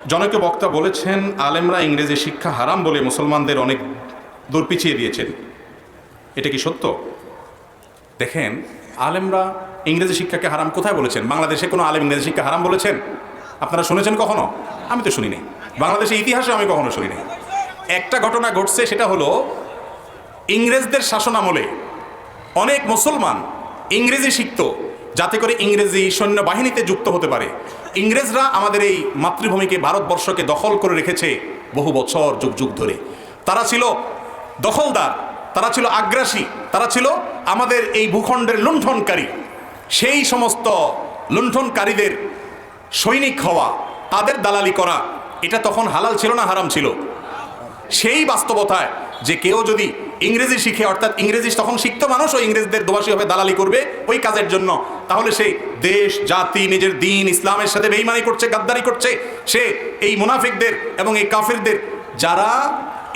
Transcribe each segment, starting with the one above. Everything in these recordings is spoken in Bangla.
জনৈক বক্তা বলেছেন, আলেমরা ইংরেজি শিক্ষা হারাম বলে মুসলমানদের অনেক দূর পিছিয়ে দিয়েছেন। এটা কি সত্য? দেখেন, আলেমরা ইংরেজি শিক্ষাকে হারাম কোথায় বলেছেন? বাংলাদেশে কোনো আলেম ইংরেজি শিক্ষা হারাম বলেছেন? আপনারা শুনেছেন কখনো? আমি তো শুনি নাই। বাংলাদেশের ইতিহাসে আমি কখনো শুনি নাই। একটা ঘটনা ঘটছে, সেটা হলো ইংরেজদের শাসনামলে অনেক মুসলমান ইংরেজি শিখত যাতে করে ইংরেজি সৈন্যবাহিনীতে যুক্ত হতে পারে। ইংরেজরা আমাদের এই মাতৃভূমিকে, ভারতবর্ষকে দখল করে রেখেছে বহু বছর, যুগ যুগ ধরে। তারা ছিল দখলদার, তারা ছিল আগ্রাসী, তারা ছিল আমাদের এই ভূখণ্ডের লুণ্ঠনকারী। সেই সমস্ত লুণ্ঠনকারীদের সৈনিক হওয়া, তাদের দালালি করা, এটা তখন হালাল ছিল না হারাম ছিল? সেই বাস্তবতায় যে কেউ যদি ইংরেজি শিখে, অর্থাৎ ইংরেজি তখন শিখতো মানুষ, ও ইংরেজদের দোভাষী হবে, দালালি করবে ওই কাজের জন্য, তাহলে সে দেশ, জাতি, নিজের দিন, ইসলামের সাথে বেঈমানি করছে, গাদ্দারি করছে। সে এই মুনাফিকদের এবং এই কাফিরদের, যারা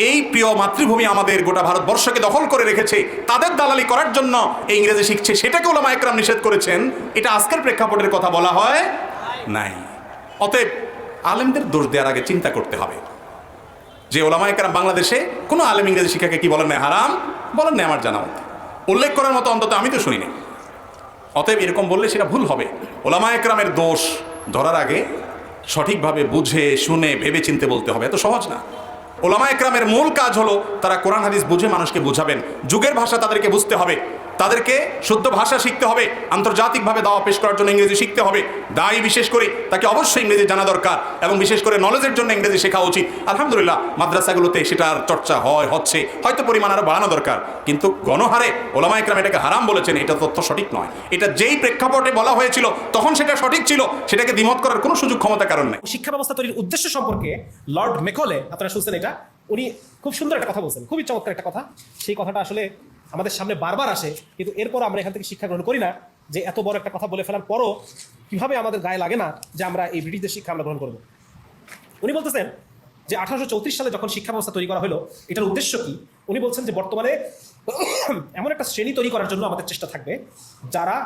এই প্রিয় মাতৃভূমি আমাদের গোটা ভারতবর্ষকে দখল করে রেখেছে, তাদের দালালি করার জন্য এই ইংরেজি শিখছে, সেটাকে ওলামা একরাম নিষেধ করেছেন। এটা আজকের প্রেক্ষাপটের কথা বলা হয় নাই। অতএব আলেমদের দোষ দেওয়ার আগে চিন্তা করতে হবে যে ওলামা একরাম বাংলাদেশে কোনো আলেম ইংরেজি শিক্ষাকে কি বলেন না, হারাম বলেন না, আমার জানা মতো উল্লেখ করার মতো অন্তত আমি তো শুনিনি। অতএব এরকম বললে সেটা ভুল হবে। ওলামা একরামের দোষ ধরার আগে সঠিকভাবে বুঝে শুনে ভেবে চিনতে বলতে হবে, এত সহজ না। ওলামা একরামের মূল কাজ হলো তারা কোরআন হাদিস বুঝে মানুষকে বুঝাবেন। যুগের ভাষা তাদেরকে বুঝতে হবে, তাদেরকে শুদ্ধ ভাষা শিখতে হবে, আন্তর্জাতিকভাবে দাওয়া পেশ করার জন্য ইংরেজি শিখতে হবে। দায়ী বিশেষ করে তাকে অবশ্যই ইংরেজি জানা দরকার, এবং বিশেষ করে নলেজের জন্য ইংরেজি শেখা উচিত। আলহামদুলিল্লাহ মাদ্রাসাগুলোতে সেটার চর্চা হচ্ছে, হয়তো পরিমাণ আরও বাড়ানো দরকার, কিন্তু গণহারে ওলামা একরাম এটাকে হারাম বলেছেন, এটা তথ্য সঠিক নয়। এটা যেই প্রেক্ষাপটে বলা হয়েছিল তখন সেটা সঠিক ছিল, সেটাকে দ্বিমত করার কোনো সুযোগ ক্ষমতা কারণ নেই। শিক্ষা ব্যবস্থা তৈরির উদ্দেশ্য সম্পর্কে লর্ড মেকলে, আপনারা শুনছেন এটা, উনি খুব সুন্দর একটা কথা বলছেন, খুবই চমৎকার একটা কথা। সেই কথাটা আসলে আমাদের সামনে বারবার আসে, কিন্তু এরপর আমরা এখান থেকে শিক্ষা গ্রহণ করি না। যে এত বড় একটা কথা বলে ফেলার পরও কিভাবে আমাদের গায়ে লাগে না যে আমরা এই ব্রিটিশদের শিক্ষা আমরা গ্রহণ করব। উনি বলতেছেন যে 1834 সালে যখন শিক্ষা ব্যবস্থা তৈরি করা হলো, এটার উদ্দেশ্য কি? উনি বলছেন যে বর্তমানে এমন একটা শ্রেণী তৈরি করার জন্য আমাদের চেষ্টা থাকবে যারা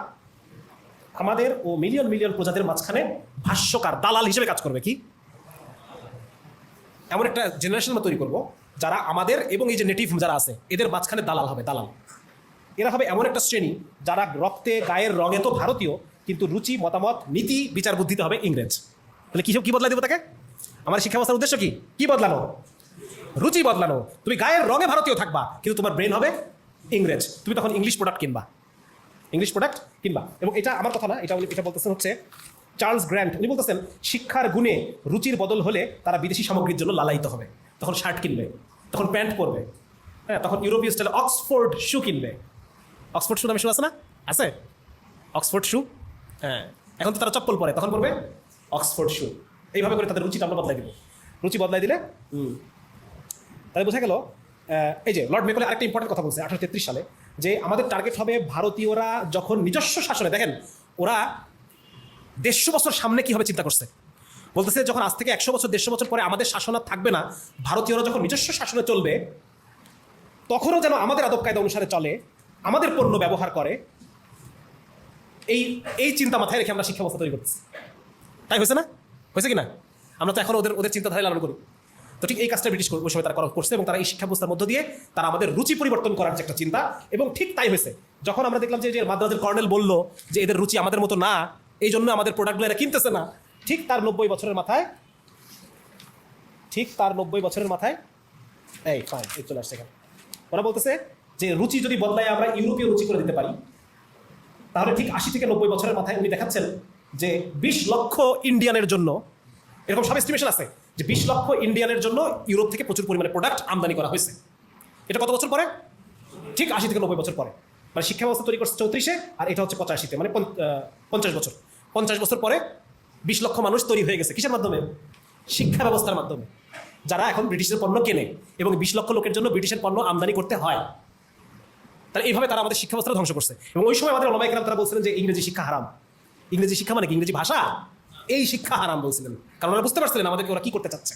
আমাদের ও মিলিয়ন মিলিয়ন প্রজাতির মাঝখানে ভাষ্যকার, দালাল হিসেবে কাজ করবে। কি এমন একটা জেনারেশন আমরা তৈরি করবো যারা আমাদের এবং এই যে নেটিভ যারা আছে এদের মাঝখানে দালাল হবে। দালাল এরা হবে এমন একটা শ্রেণী যারা রক্তে, গায়ের রঙে তো ভারতীয়, কিন্তু রুচি, মতামত, নীতি, বিচার বুদ্ধিতে হবে ইংরেজ। তাহলে কি বদলাই দেবো তাকে? আমার শিক্ষা ব্যবস্থার উদ্দেশ্য কি? কি বদলানো? রুচি বদলানো। তুমি গায়ের রঙে ভারতীয় থাকবা, কিন্তু তোমার ব্রেন হবে ইংরেজ। তুমি তখন ইংলিশ প্রোডাক্ট কিনবা, ইংলিশ প্রোডাক্ট কিনবা। এবং এটা আমার কথা না, এটা বলতেছেন হচ্ছে চার্লস গ্র্যান্ট। উনি বলতেছেন শিক্ষার গুণে রুচির বদল হলে তারা বিদেশি সামগ্রীর জন্য লালায়িত হবে। তখন শার্ট কিনবে, তখন প্যান্ট পরবে, হ্যাঁ, তখন ইউরোপীয় স্টাইলে অক্সফোর্ড শু কিনবে। অক্সফোর্ড শু নামে শু আছে না? আছে অক্সফোর্ড শু, হ্যাঁ। এখন তো তারা চপ্পল পরে, তখন পরবে অক্সফোর্ড শু। এইভাবে করে তাদের রুচিটা আমরা বদলাই দিব। রুচি বদলাই দিলে তাহলে বোঝা গেল। এই যে লর্ড মেকলে আরেকটা ইম্পর্টেন্ট কথা বলছে 1833 সালে, যে আমাদের টার্গেট হবে ভারতীয়রা যখন নিজস্ব শাসনে, দেখেন ওরা 150 বছর সামনে কি হবে চিন্তা করছে। বলতেছে যখন আজ থেকে 100 বছর, 150 বছর পরে আমাদের শাসন আর থাকবে না, ভারতীয়রা যখন নিজস্ব শাসনে চলবে, তখনও যেন আমাদের আদব কায়দা অনুসারে চলে, আমাদের পণ্য ব্যবহার করে। এই চিন্তা মাথায় রেখে আমরা শিক্ষা ব্যবস্থা তৈরি করতেছি। তাই হয়েছে না? হয়েছে কি না? আমরা তো এখন ওদের চিন্তাধারায় লালন করি। তো ঠিক এই কাজটা ব্রিটিশ ওই সময় তারা করছে, এবং তারা এই শিক্ষা ব্যবস্থার মধ্য দিয়ে তারা আমাদের রুচি পরিবর্তন করার যে একটা চিন্তা, এবং ঠিক তাই হয়েছে। যখন আমরা দেখলাম যে মাদ্রাজের কর্নেল বলল যে এদের রুচি আমাদের মতো না, এই জন্য আমাদের প্রোডাক্টগুলো এরা কিনতেছে না, ঠিক তার 90 বছরের মাথায় এই ফাইন এই চলে আসছে এখানে। ওরা বলতেছে যে রুচি যদি বদলায় আমরা ইউরোপীয় রুচি করে দিতে পারি, তাহলে ঠিক 80 থেকে 90 বছরের মাথায় উনি দেখাচ্ছেন যে 20 লক্ষ ইন্ডিয়ানের জন্য, এরকম সব এস্টিমেশন আছে যে 20 লক্ষ ইন্ডিয়ানের জন্য ইউরোপ থেকে প্রচুর পরিমাণে প্রোডাক্ট আমদানি করা হয়েছে। এটা কত বছর পরে? ঠিক 80 থেকে 90 বছর পরে। মানে শিক্ষা ব্যবস্থা তৈরি করছে 34-এ, আর এটা হচ্ছে 85-তে, মানে 50 বছর। 50 বছর পরে 20 লক্ষ মানুষ তৈরি হয়ে গেছে। কিসের মাধ্যমে? শিক্ষা ব্যবস্থার মাধ্যমে, যারা এখন ব্রিটিশের পণ্য কেনে, এবং 20 লক্ষ লোকের জন্য ব্রিটিশের পণ্য আমদানি করতে হয়। তাহলে এইভাবে তারা আমাদের শিক্ষা ব্যবস্থা ধ্বংস করছে। এবং ওই সময় আমাদের ওলামা একরাম তারা বলছিলেন যে ইংরেজি শিক্ষা হারাম। ইংরেজি শিক্ষা মানে কি? ইংরেজি ভাষা, এই শিক্ষা হারাম বলছিলেন, কারণ ওরা বুঝতে পারছিলেন আমাদেরকে ওরা কি করতে চাচ্ছে।